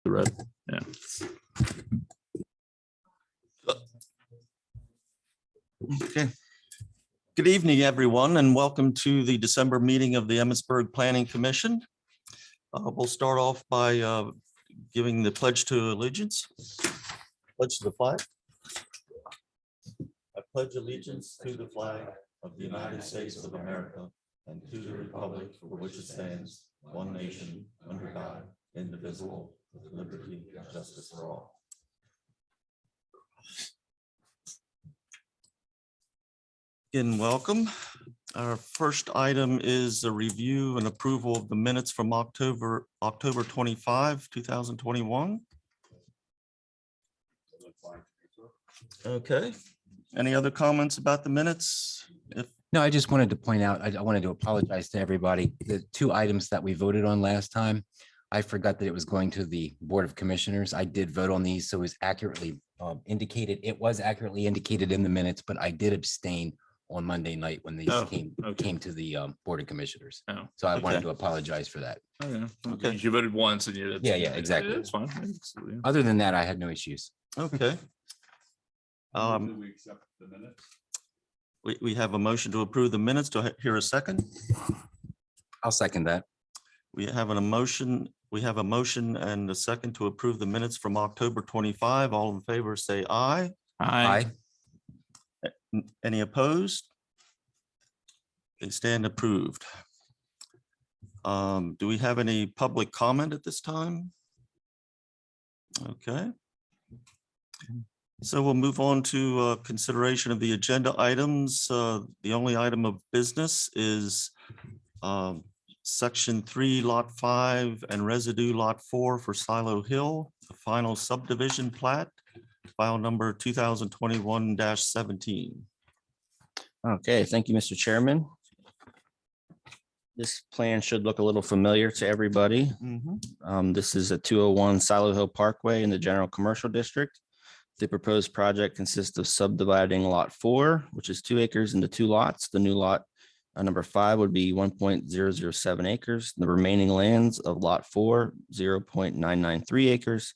The red, yeah. Okay. Good evening, everyone, and welcome to the December meeting of the Emmitsburg Planning Commission. We'll start off by giving the pledge to allegiance. Pledge to the flag. I pledge allegiance to the flag of the United States of America and to the republic for which it stands, one nation, under God, indivisible, with liberty and justice for all. Again, welcome. Our first item is a review and approval of the minutes from October 25, 2021. Okay. Any other comments about the minutes? No, I just wanted to point out, I wanted to apologize to everybody. The two items that we voted on last time, I forgot that it was going to the Board of Commissioners. I did vote on these, so it was accurately indicated. It was accurately indicated in the minutes, but I did abstain on Monday night when these came to the Board of Commissioners. Oh, So I wanted to apologize for that. okay. You voted once and you. Yeah, exactly. It's fine. Other than that, I had no issues. Okay. We accept the minutes. We have a motion to approve the minutes. Do I hear a second? I'll second that. We have a motion and a second to approve the minutes from October 25. All in favor, say aye. Aye. Any opposed? They stand approved. Do we have any public comment at this time? Okay. So we'll move on to consideration of the agenda items. The only item of business is Section 3, Lot 5 and Residue Lot 4 for Silo Hill, the final subdivision plat, file number 2021-17. Okay, thank you, Mr. Chairman. This plan should look a little familiar to everybody. This is a 201 Silo Hill Parkway in the General Commercial District. The proposed project consists of subdividing Lot 4, which is 2 acres, into 2 lots. The new lot number 5 would be 1.007 acres. The remaining lands of Lot 4, 0.993 acres.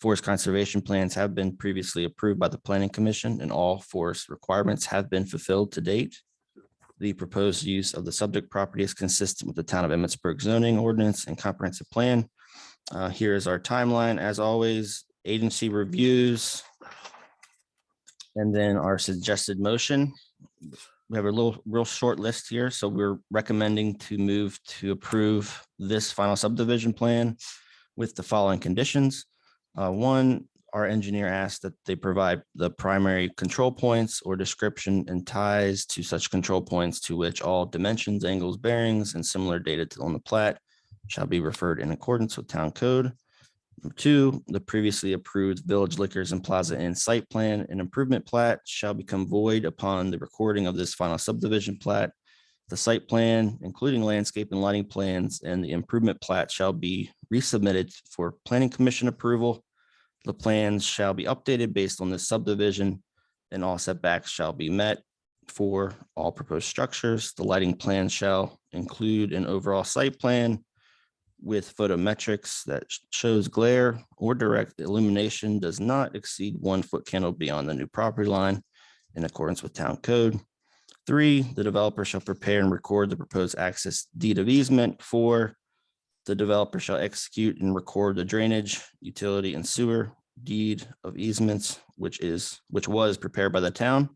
Forest conservation plans have been previously approved by the Planning Commission, and all forest requirements have been fulfilled to date. The proposed use of the subject property is consistent with the town of Emmitsburg zoning ordinance and comprehensive plan. Here is our timeline. As always, agency reviews, and then our suggested motion. We have a real short list here, so we're recommending to move to approve this final subdivision plan with the following conditions. One, our engineer asked that they provide the primary control points or description and ties to such control points to which all dimensions, angles, bearings, and similar data on the plat shall be referred in accordance with town code. Number 2, the previously approved Village Liquors and Plaza Inn site plan and improvement plat shall become void upon the recording of this final subdivision plat. The site plan, including landscape and lighting plans, and the improvement plat shall be resubmitted for Planning Commission approval. The plans shall be updated based on this subdivision, and all setbacks shall be met for all proposed structures. The lighting plan shall include an overall site plan with photometrics that shows glare or direct illumination does not exceed 1 foot candle beyond the new property line in accordance with town code. 3, the developer shall prepare and record the proposed access deed of easement. 4, the developer shall execute and record the drainage, utility, and sewer deed of easements, which was prepared by the town,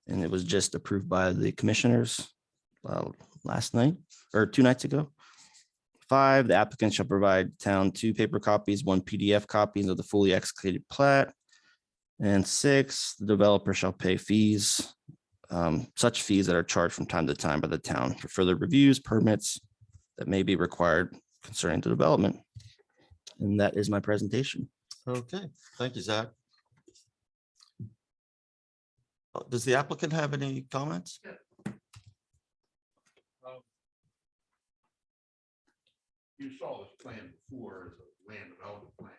and it was just approved by the commissioners last night or 2 nights ago. 5, the applicant shall provide town 2 paper copies, 1 PDF copy of the fully executed plat. And 6, the developer shall pay fees, such fees that are charged from time to time by the town for further reviews, permits that may be required concerning the development. And that is my presentation. Okay, thank you, Zach. Does the applicant have any comments? You saw this plan before as a land development plan.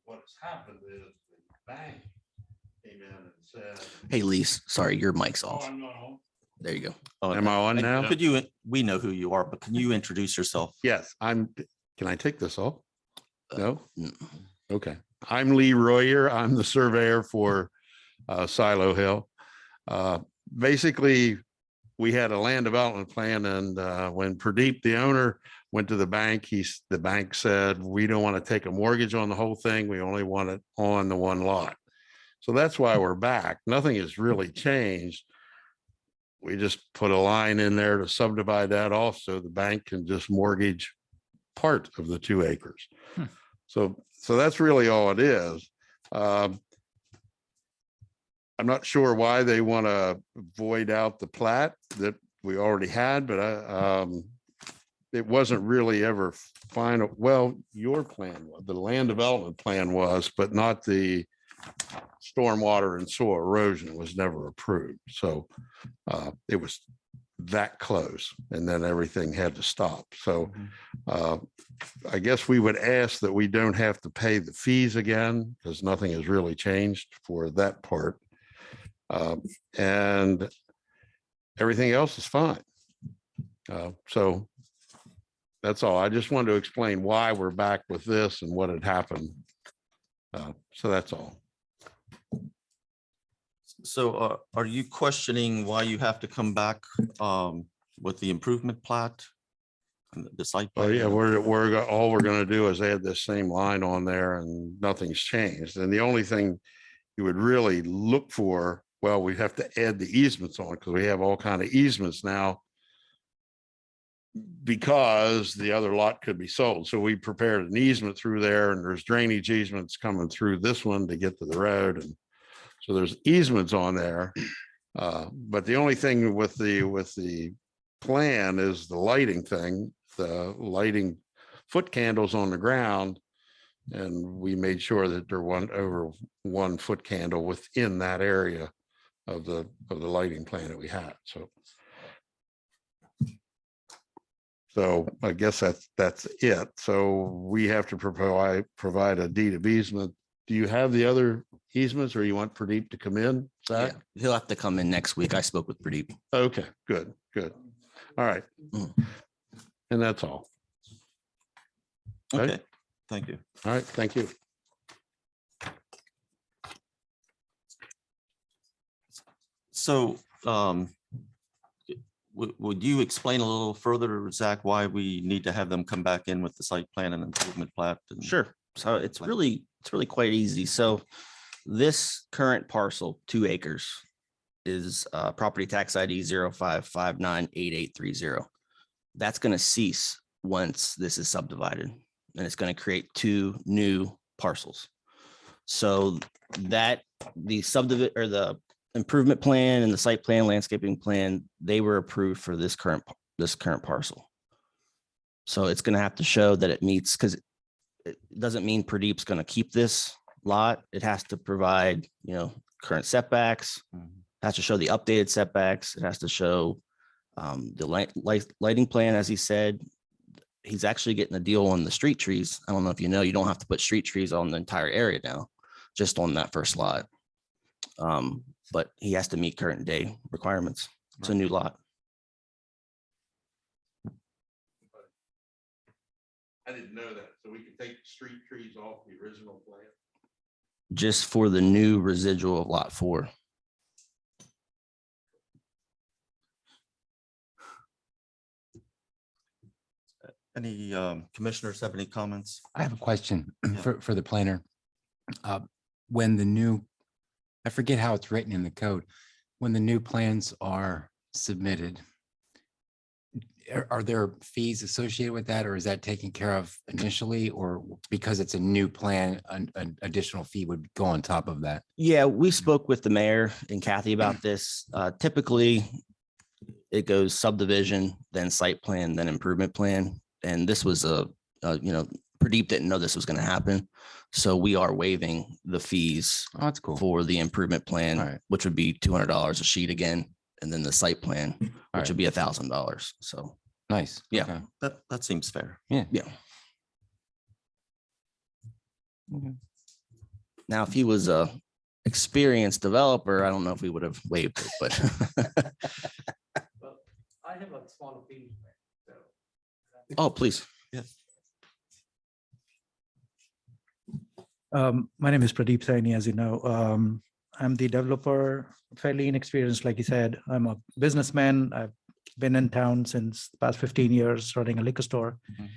What has happened is the bank came in and said. Hey, Lise, sorry, your mic's Oh, off. I'm not on. There you go. Am I on now? Could you, we know who you are, but can you introduce yourself? Yes, can I take this off? No? Mm. Okay. I'm Lee Royer. I'm the surveyor for Silo Hill. Basically, we had a land development plan, and when Pradeep, the owner, went to the bank, the bank said, we don't want to take a mortgage on the whole thing. We only want it on the one lot. So that's why we're back. Nothing has really changed. We just put a line in there to subdivide that off so the bank can just mortgage part of the 2 acres. So that's really all it is. I'm not sure why they want to void out the plat that we already had, but it wasn't really ever final. Well, your plan, the land development plan was, but not the stormwater and soil erosion was never approved. So it was that close, and then everything had to stop. So I guess we would ask that we don't have to pay the fees again, because nothing has really changed for that part. And everything else is fine. So that's all. I just wanted to explain why we're back with this and what had happened. So that's all. So are you questioning why you have to come back with the improvement plat? And the site Oh plan? yeah, all we're gonna do is add this same line on there, and nothing's changed. And the only thing you would really look for, well, we have to add the easements on, because we have all kind of easements now, because the other lot could be sold. So we prepared an easement through there, and there's drainage easements coming through this one to get to the road. And so there's easements on there. But the only thing with the plan is the lighting thing, the lighting foot candles on the ground. And we made sure that there wasn't over 1 foot candle within that area of the lighting plan that we had. So I guess that's it. So we have to provide a deed of easement. Do you have the other easements, or you want Pradeep to come in? Yeah, Zach? he'll have to come in next week. I spoke with Pradeep. Okay, good. All right. And that's all. Okay, thank you. All right, thank you. So would you explain a little further, Zach, why we need to have them come back in with the site plan and improvement plat? Sure. So it's really quite easy. So this current parcel, 2 acres, is property tax ID 05598830. That's going to cease once this is subdivided, and it's going to create 2 new parcels. So that the subdivision, or the improvement plan and the site plan, landscaping plan, they were approved for this current parcel. So it's going to have to show that it meets, because it doesn't mean Pradeep's going to keep this lot. It has to provide, current setbacks, has to show the updated setbacks. It has to show the lighting plan, as he said. He's actually getting a deal on the street trees. I don't know if you know, you don't have to put street trees on the entire area now, just on that first lot. But he has to meet current day requirements. It's a new lot. I didn't know that. So we can take the street trees off the original plan? Just for the new residual of lot 4. Any commissioners have any comments? I have a question Yeah. for the planner. When the new, I forget how it's written in the code, when the new plans are submitted, are there fees associated with that, or is that taken care of initially, or because it's a new plan, an additional fee would go on top of that? Yeah, we spoke with the mayor and Kathy about this. Typically, it goes subdivision, then site plan, then improvement plan. And this was Pradeep didn't know this was going to happen. So we are waiving the fees Oh, that's cool. for the improvement plan, All right. which would be $200 a sheet again. And then the site plan, which right. would be $1,000. So, Nice. Yeah. Okay. That seems fair. yeah. Okay. Now, if he was a experienced developer, I don't know if we would have waived it, but Well, I have a small feedback, so. oh, please. Yes. My name is Pradeep Saini, as you know. I'm the developer, fairly inexperienced, like you said. I'm a businessman. I've been in town since the past 15 years running a liquor store. Mhm.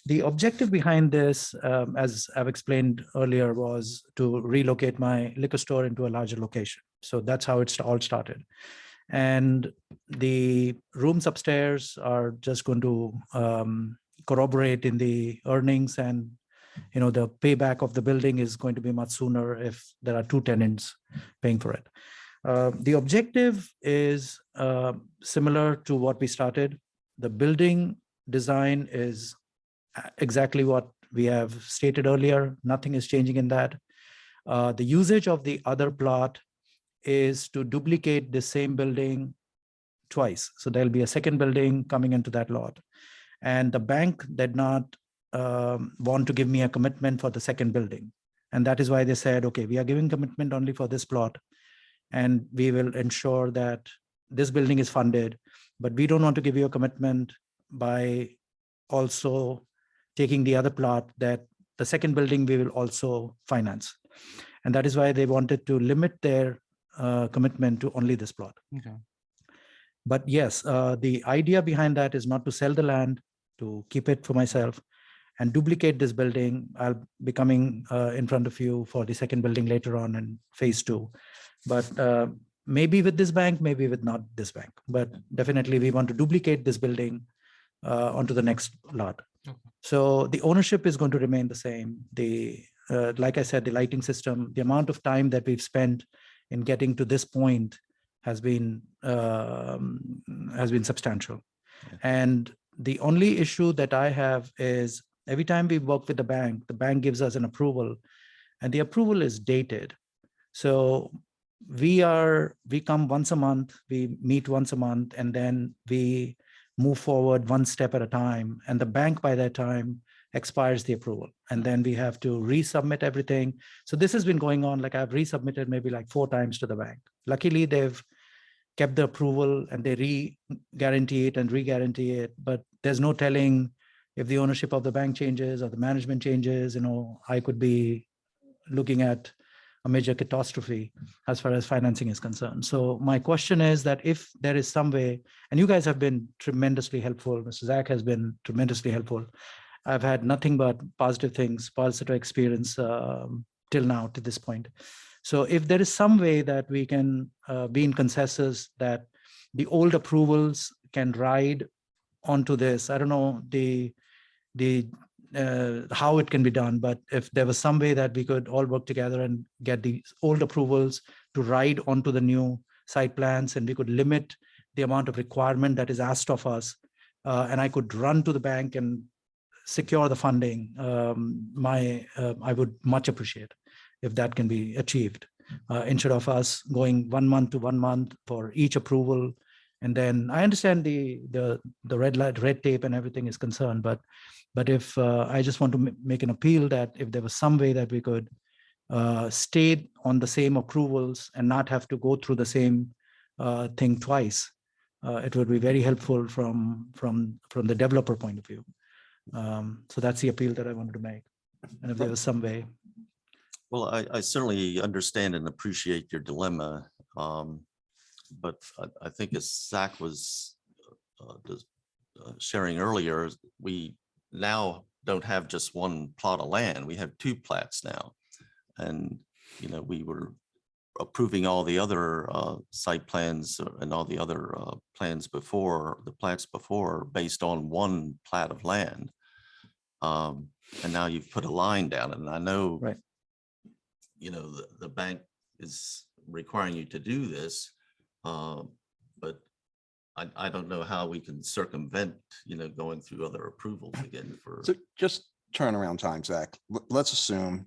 The objective behind this, as I've explained earlier, was to relocate my liquor store into a larger location. So that's how it all started. And the rooms upstairs are just going to corroborate in the earnings, and the payback of the building is going to be much sooner if there are two tenants paying for it. The objective is similar to what we started. The building design is exactly what we have stated earlier. Nothing is changing in that. The usage of the other plot is to duplicate the same building twice. So there'll be a second building coming into that lot. And the bank did not want to give me a commitment for the second building. And that is why they said, okay, we are giving commitment only for this plot. And we will ensure that this building is funded, but we don't want to give you a commitment by also taking the other plot that the second building we will also finance. And that is why they wanted to limit their commitment to only this plot. Okay. But yes, the idea behind that is not to sell the land, to keep it for myself and duplicate this building. I'll be coming in front of you for the second building later on in phase 2. But maybe with this bank, maybe with not this bank. But definitely we want to duplicate this building onto the next lot. Okay. So the ownership is going to remain the same. Like I said, the lighting system, the amount of time that we've spent in getting to this point has been substantial. Yeah. And the only issue that I have is every time we work with the bank gives us an approval, and the approval is dated. So we come once a month, we meet once a month, and then we move forward one step at a time. And the bank by that time expires the approval. And then we have to resubmit everything. So this has been going on, like I've resubmitted maybe like 4 times to the bank. Luckily, they've kept the approval and they re-guarantee it and re-guarantee it. But there's no telling if the ownership of the bank changes or the management changes, I could be looking at a major catastrophe as far as financing is concerned. So my question is that if there is some way, and you guys have been tremendously helpful, Mr. Zach has been tremendously helpful. I've had nothing but positive things, positive experience till now, to this point. So if there is some way that we can be in consensus that the old approvals can ride onto this, I don't know how it can be done, but if there was some way that we could all work together and get the old approvals to ride onto the new site plans, and we could limit the amount of requirement that is asked of us, and I could run to the bank and secure the funding, I would much appreciate if that can be achieved, instead of us going 1 month to 1 month for each approval. And then I understand the red tape and everything is concerned, but if I just want to make an appeal that if there was some way that we could stay on the same approvals and not have to go through the same thing twice, it would be very helpful from the developer point of view. So that's the appeal that I wanted to make. And if there was some way. Well, I certainly understand and appreciate your dilemma. But I think as Zach was sharing earlier, we now don't have just one plot of land. We have 2 plats now. And, we were approving all the other site plans and all the other plans before, the plats before, based on 1 plat of land. And now you've put a line down, and I know, Right. The bank is requiring you to do this. But I don't know how we can circumvent, going through other approvals again for. So just turnaround time, Zach. Let's assume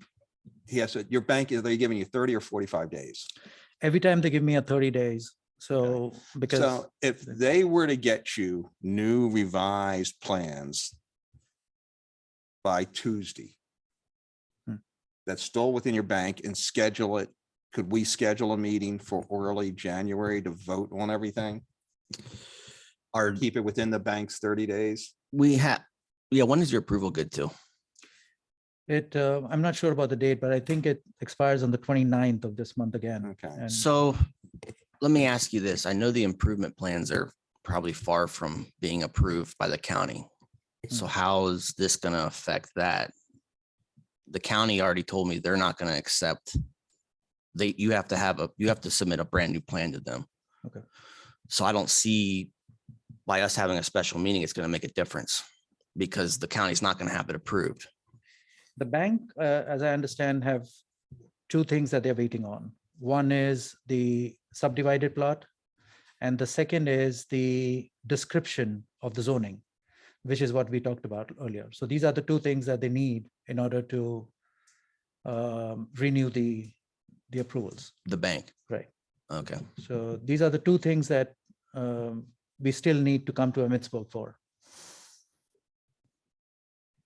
he has your bank, are they giving you 30 or 45 days? Every time they give me a 30 days. So because So if they were to get you new revised plans by Tuesday, that's still within your bank, and schedule it, could we schedule a meeting for early January to vote on everything? Or keep it within the bank's 30 days? We have, when is your approval good to? I'm not sure about the date, but I think it expires on the 29th of this month again. Okay. And So let me ask you this. I know the improvement plans are probably far from being approved by the county. So how is this going to affect that? The county already told me they're not going to accept. You have to submit a brand new plan to them. Okay. So I don't see by us having a special meeting, it's going to make a difference because the county's not going to have it approved. the bank, as I understand, have two things that they're waiting on. One is the subdivided plot, and the second is the description of the zoning, which is what we talked about earlier. So these are the two things that they need in order to renew the approvals. The bank. Right. Okay. So these are the two things that we still need to come to Emmitsburg for.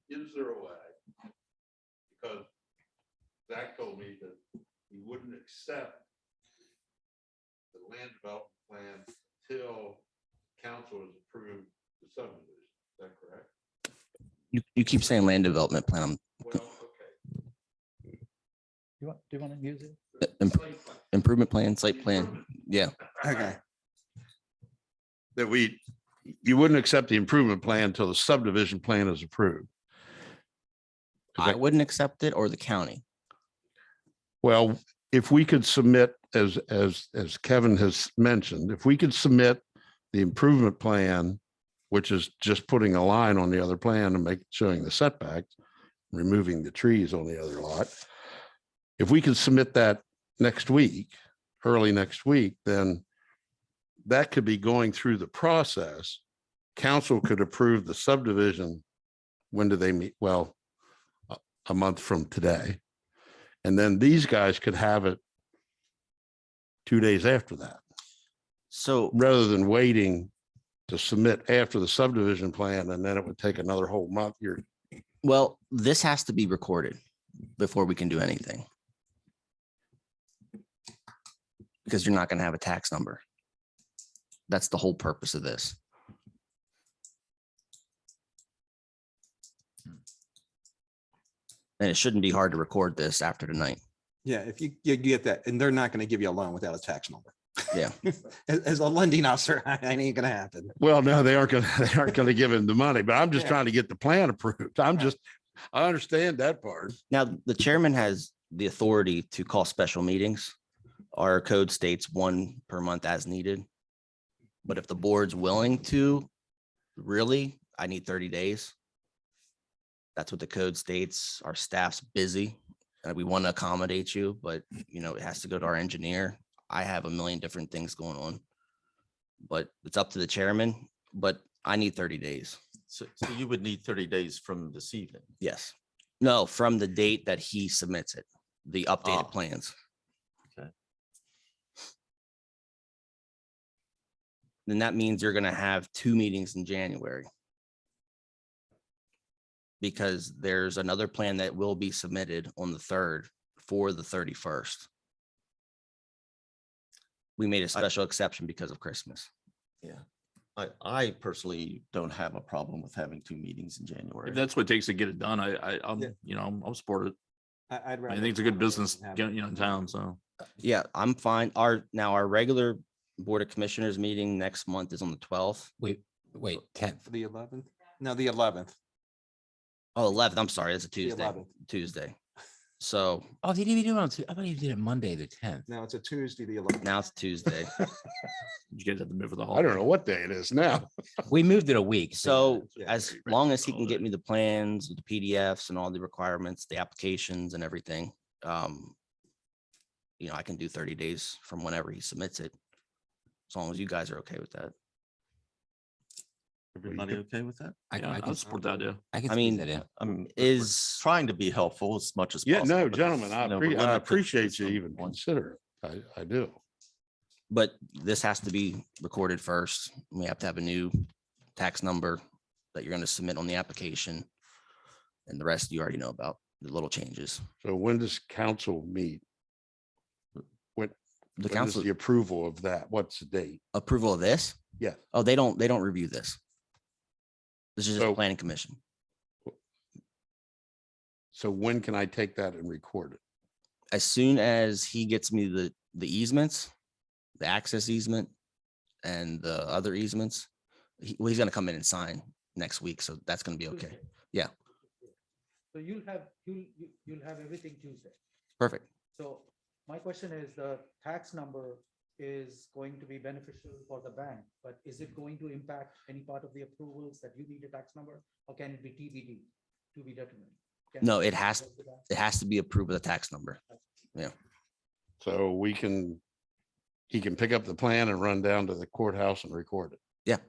Is there a way? Because Zach told me that he wouldn't accept the land development plan till council has approved the subdivision. Is that correct? You keep saying land development plan. Well, okay. Do you want to use it? Improvement plan, site plan. Yeah. Okay. That you wouldn't accept the improvement plan until the subdivision plan is approved. I wouldn't accept it, or the county. Well, if we could submit, as Kevin has mentioned, if we could submit the improvement plan, which is just putting a line on the other plan and showing the setbacks, removing the trees on the other lot. If we could submit that next week, early next week, then that could be going through the process. Council could approve the subdivision. When do they meet? Well, a month from today. And then these guys could have it 2 days after that, So rather than waiting to submit after the subdivision plan, and then it would take another whole month. well, this has to be recorded before we can do anything. Because you're not going to have a tax number. That's the whole purpose of this. And it shouldn't be hard to record this after tonight. Yeah, if you get that, and they're not going to give you a loan without a tax number. Yeah. As a lending officer, that ain't going to happen. Well, no, they aren't gonna give him the money, but I'm just Yeah. trying to get the plan approved. I understand that part. Now, the chairman has the authority to call special meetings. Our code states 1 per month as needed. But if the board's willing to, really, I need 30 days. That's what the code states. Our staff's busy. And we want to accommodate you, but it has to go to our engineer. I have a million different things going on. But it's up to the chairman, but I need 30 days. So you would need 30 days from this evening. Yes. No, from the date that he submits it, the updated Ah. plans. Okay. Then that means you're gonna have 2 meetings in January. Because there's another plan that will be submitted on the 3rd for the 31st. We made a special exception because of Christmas. Yeah. I personally don't have a problem with having 2 meetings in January. If that's what it takes to get it done, Yeah. I'll support it. I'd I think it's a good business, in town, so. Yeah, I'm fine. Our regular Board of Commissioners meeting next month is on the 12th. Wait, 10th. For the 11th? No, the 11th. Oh, 11th, I'm sorry, it's a Tuesday, 11th. Tuesday. So Oh, did you do it on, I thought you did it Monday, the 10th. No, it's a Tuesday, the 11th. now it's Tuesday. You guys have to move for the whole. I don't know what day it is now. We moved it a week. So Yeah. as long as he can get me the plans, with the PDFs and all the requirements, the applications and everything, I can do 30 days from whenever he submits it. As long as you guys are okay with that. Everybody okay with that? Yeah, I'll support that, yeah. I can I squeeze mean, that in. I'm Is, trying to be helpful as much as Yeah, possible. no, because, gentlemen, I we're limited appreciate to you some even one- consider it. I do. but this has to be recorded first. We have to have a new tax number that you're going to submit on the application. And the rest you already know about, the little changes. So when does council meet? When The is council the approval of that? What's the date? approval of this? Yeah. Oh, they don't review this. This is just a So- planning commission. So when can I take that and record it? As soon as he gets me the easements, the access easement and the other easements, he's gonna come in and sign next week. So that's gonna be okay. Yeah. So you'll have everything Tuesday. Perfect. So my question is, the tax number is going to be beneficial for the bank, but is it going to impact any part of the approvals that you need a tax number, or can it be TBD, to be determined? Can No, it it has, go to that? it has to be approved with a tax number. So he can pick up the plan and run down to the courthouse and record it.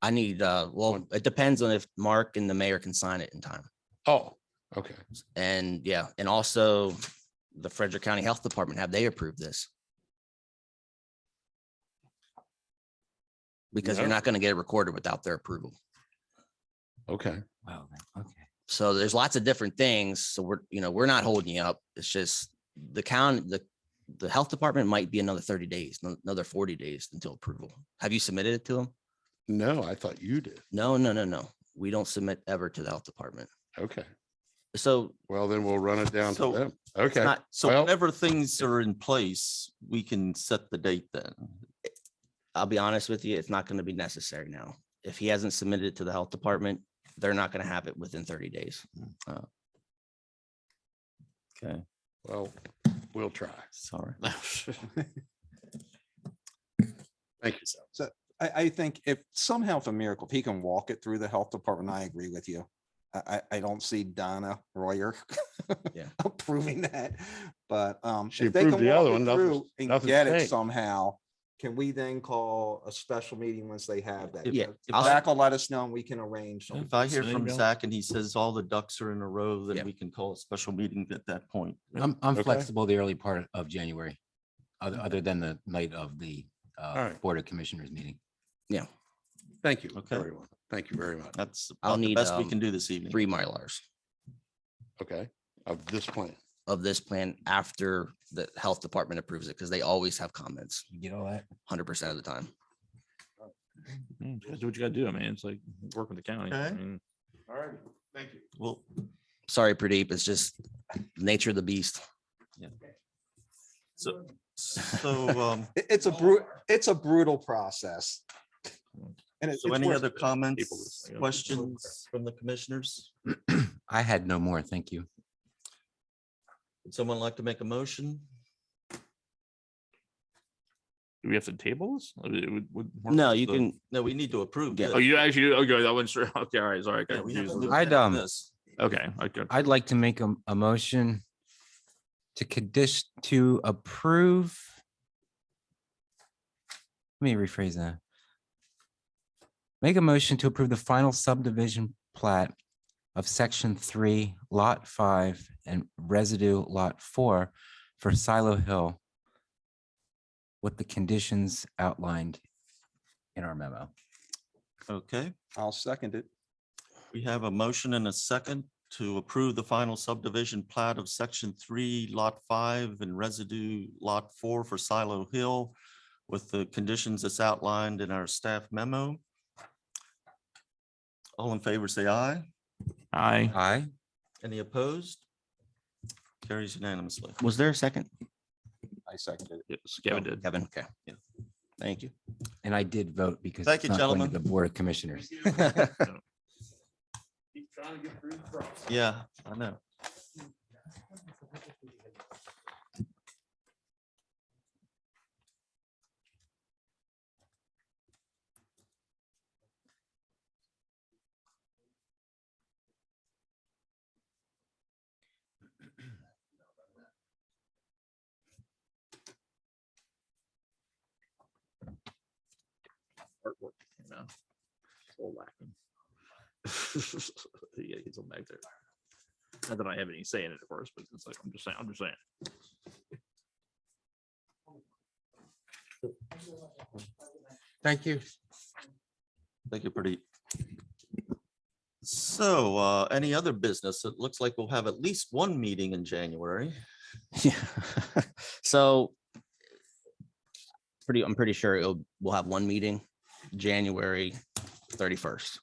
I need, well, it depends on if Mark and the mayor can sign it in time. Oh, okay. And yeah, and also the Frederick County Health Department, have they approved this? Because you're No. not gonna get it recorded without their approval. Okay. Wow, okay. So there's lots of different things. So we're not holding you up. It's just the county, the health department might be another 30 days, another 40 days until approval. Have you submitted it to them? No, I thought you did. No. We don't submit ever to the health department. Okay. So Well, then we'll run it down to So- them. Okay. not, So Well- whenever things are in place, we can set the date then. I'll be honest with you, it's not going to be necessary now. If he hasn't submitted it to the health department, they're not going to have it within 30 days. Okay, Well, we'll try. sorry. Thank you. So I think if somehow, if a miracle, if he can walk it through the health department, I agree with you. I don't see Donna Royer Yeah. approving that, but She if they approved can the other walk it one, nothing's- through and nothing's get it changed. somehow, can we then call a special meeting once they have that? Yeah, If I'll- Zach will let us know and we can arrange. something. If I hear There you from go. Zach and he says all the ducks are in a row, Yeah. then we can call a special meeting at that point. I'm Okay. flexible the early part of January, other than the night of the right. Board of Commissioners meeting. Thank you, Okay. everyone. Thank you very much. That's I'll about the need, best we can do this evening. 3 Mylars Okay. Of this plan. of this plan after the health department approves it, because they always have comments You get all that? 100% of the time. You gotta do what you gotta do. I mean, it's like work with the county. I Okay. mean, All right. Thank you. Well, Sorry, Pradeep, it's just nature of the beast. so, It's a brutal process. And so it's any worth other it. comments, Yeah. questions from the commissioners? I had no more, thank you. Would someone like to make a motion? Do we have to table this? I mean, No, you can, No, we need to approve. Yeah. this. Oh, you actually, okay, I wasn't sure. Okay, all right, sorry. I got Yeah, we have to confused. move I'd, ahead with this. Okay, okay. I'd like to make a motion to approve. Let me rephrase that. Make a motion to approve the final subdivision plat of section 3, lot 5 and residue lot 4 for Silo Hill with the conditions outlined in our memo. Okay, I'll second it. we have a motion and a second to approve the final subdivision plat of section 3, lot 5 and residue lot 4 for Silo Hill with the conditions that's outlined in our staff memo. All in favor, say aye. Aye. Aye. Any opposed? Carries unanimously. was there a second? I seconded it. Yes, Kevin did. Kevin, okay. Yeah. Thank you. And I did vote because Thank it's you, not going to gentlemen. the Board of Commissioners. Keep trying to get through the process. Yeah, I know. Artwork, you know, still lacking. Yeah, he's all back there. Not that I have any say in it at first, but it's like, I'm just saying. Thank you. Thank you, Pradeep. So any other business? It looks like we'll have at least one meeting in January. Yeah. So I'm pretty sure we'll have one meeting, January 31st.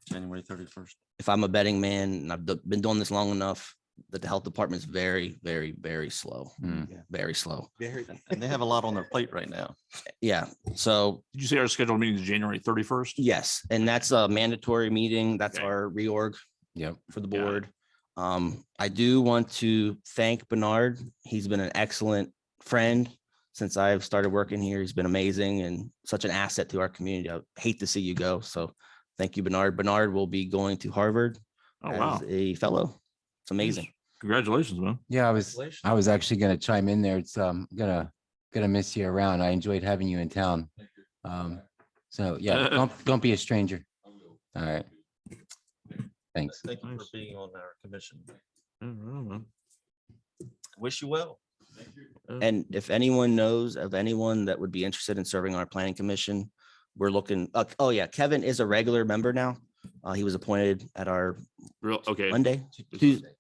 January 31st. If I'm a betting man and I've been doing this long enough, the health department is very, very, very slow, Hmm. very slow. And they have a lot on their plate right now. Yeah, so Did you say our scheduled meeting is January 31st? yes, and that's a mandatory meeting. That's Okay. our reorg Yep. for the Got it. board. I do want to thank Bernard. He's been an excellent friend since I've started working here. He's been amazing and such an asset to our community. I hate to see you go. So thank you, Bernard. Bernard will be going to Harvard Oh, wow. as a fellow. It's amazing. Congratulations, man. Yeah, I was Congratulations. actually gonna chime in there. It's gonna miss you around. I enjoyed having you in town. So yeah, don't be a stranger. All right. Thanks. Thank you for Nice. being on our commission. I don't know, man. Wish you well. And if anyone knows of anyone that would be interested in serving on our planning commission, we're looking, oh yeah, Kevin is a regular member now. He was appointed at our Real, okay. Monday,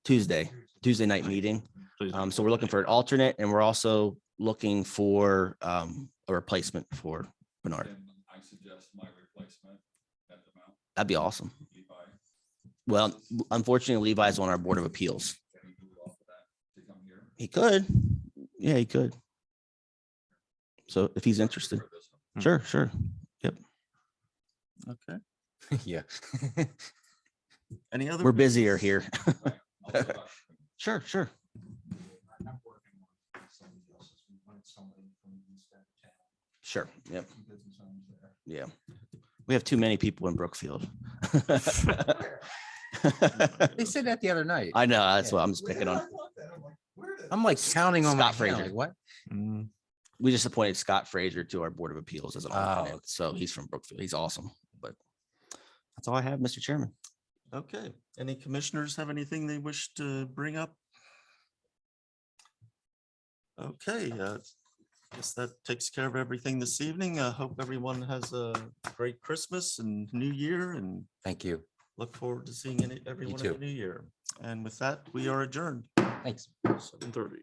Tuesday night meeting. Please. So we're looking for an alternate and we're also looking for a replacement for Bernard. I suggest my replacement at the mount. That'd be awesome. Levi, Well, unfortunately, Levi's on our Board of Appeals. can he move off of that to come here? He could. Yeah, he could. So if he's interested, For this one. sure, sure. Okay. Yeah. Any other? We're busier here. I'll go back. Sure, sure. I'm working on somebody else's. We want somebody from east end of town. Sure. Yep. Some business owners there. Yeah. We have too many people in Brookfield. They said that the other night. I know, that's what I'm just picking on. I'm like counting on my Scott hand, Fraser. like, what? Mm, We just appointed Scott Fraser to our Board of Appeals as an Oh. alternate. So he's from Brookfield. He's awesome, but that's all I have, Mr. Chairman. Okay. Any commissioners have anything they wish to bring up? Okay, guess that takes care of everything this evening. I hope everyone has a great Christmas and New Year and Thank you. look forward to seeing everyone in too. the new year. And with that, we are adjourned. Thanks. 7:30.